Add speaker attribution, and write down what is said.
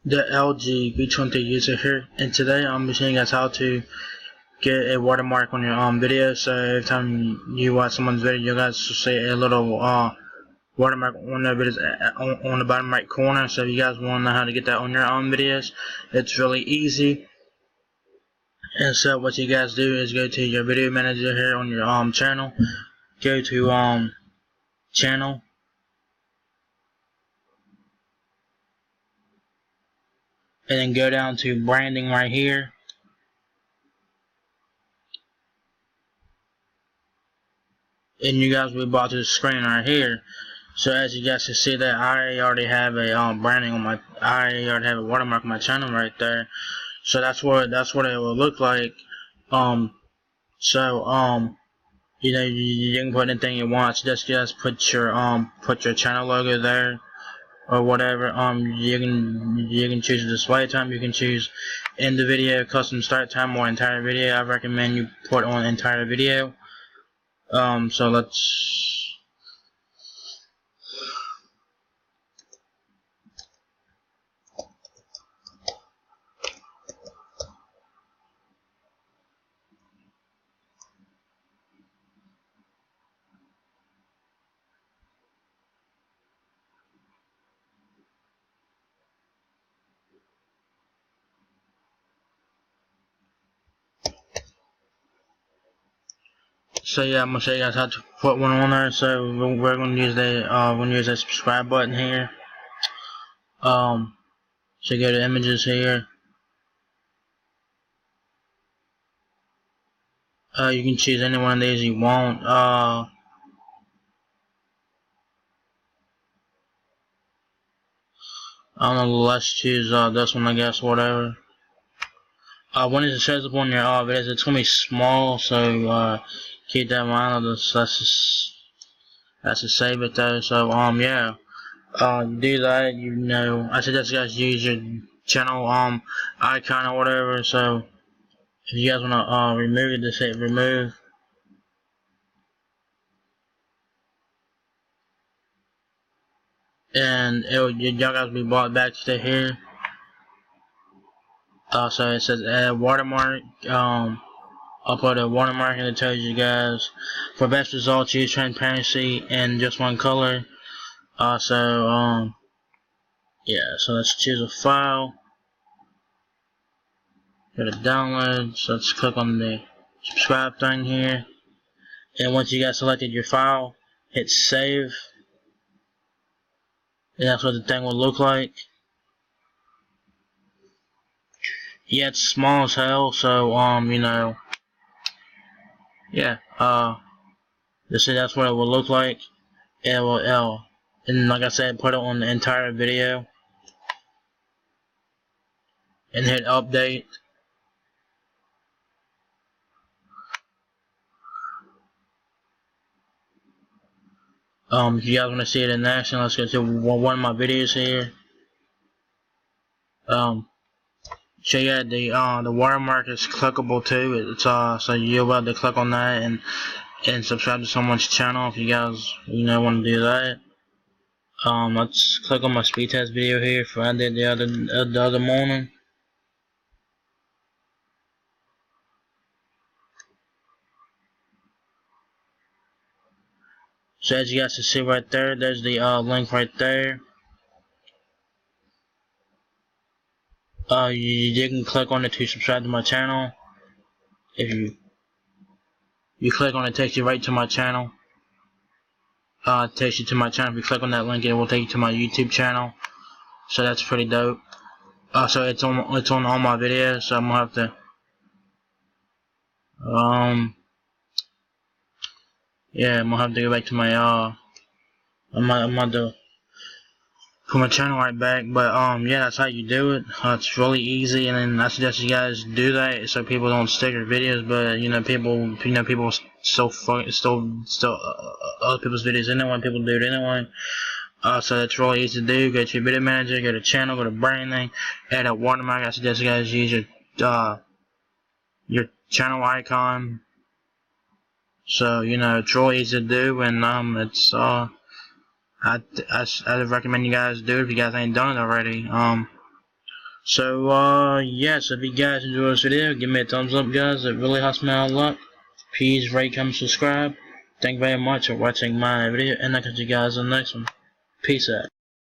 Speaker 1: the LG V23 user here, and today I'm showing you guys how to get a watermark on your video. So every time you watch someone's video, you guys will see a little watermark on their videos on the bottom right corner. So if you guys want to know how to get that on your own videos, it's really easy. And so what you guys do is go to your video manager here on your channel, go to channel, and then go down to branding right here. And you guys will be brought to the screen right here. So as you guys can see that I already have a branding on my, I already have a watermark on my channel right there. So that's what it will look like. You know, you can put anything you want. So just put your channel logo there or whatever. You can choose the display time. You can choose end the video, custom start time, or entire video. I recommend you put on entire video. So yeah, I'm gonna show you guys how to put one on there. So we're gonna use the subscribe button here. So go to images here. You can choose any one of these you want. I don't know, let's choose this one, I guess, whatever. When it shows up on your videos, it's gonna be small, so keep that in mind. Let's just save it though. So yeah, do that. You know, I suggest you guys use your channel icon or whatever. So if you guys wanna remove it, just hit remove. And y'all guys will be brought back to here. So it says add watermark. I'll put a watermark and it tells you guys for best results use transparency and just one color. Yeah, so let's choose a file. Go to download. So let's click on the subscribe thing here. And once you guys selected your file, hit save. And that's what the thing will look like. Yeah, it's small as hell, so you know, yeah, that's what it will look like. LOL. And like I said, put it on the entire video and hit update. If you guys want to see it in action, let's go to one of my videos here. So yeah, the watermark is clickable too. It's so you'll be able to click on that and subscribe to someone's channel if you guys want to do that. Let's click on my speed test video here for I did the other morning. So as you guys can see right there, there's the link right there. You can click on it to subscribe to my channel. If you click on it, it takes you right to my channel. It takes you to my channel. If you click on that link, it will take you to my YouTube channel. So that's pretty dope. So it's on all my videos. So I'm gonna have to yeah, I'm gonna have to go back to my I'm gonna to put my channel right back. But yeah, that's how you do it. It's really easy, and then I suggest you guys do that so people don't stick your videos. But people still other people's videos anyway. People do it anyway. So that's really easy to do. Go to your video manager, go to channel, go to branding, add a watermark. I suggest you guys use your channel icon. So it's really easy to do, and it's I'd recommend you guys do it if you guys ain't done it already. So yes, if you guys enjoyed this video, give me a thumbs up, guys. It really helps me out a lot. Please rate, comment, subscribe. Thank you very much for watching my video, and I'll catch you guys in the next one. Peace out.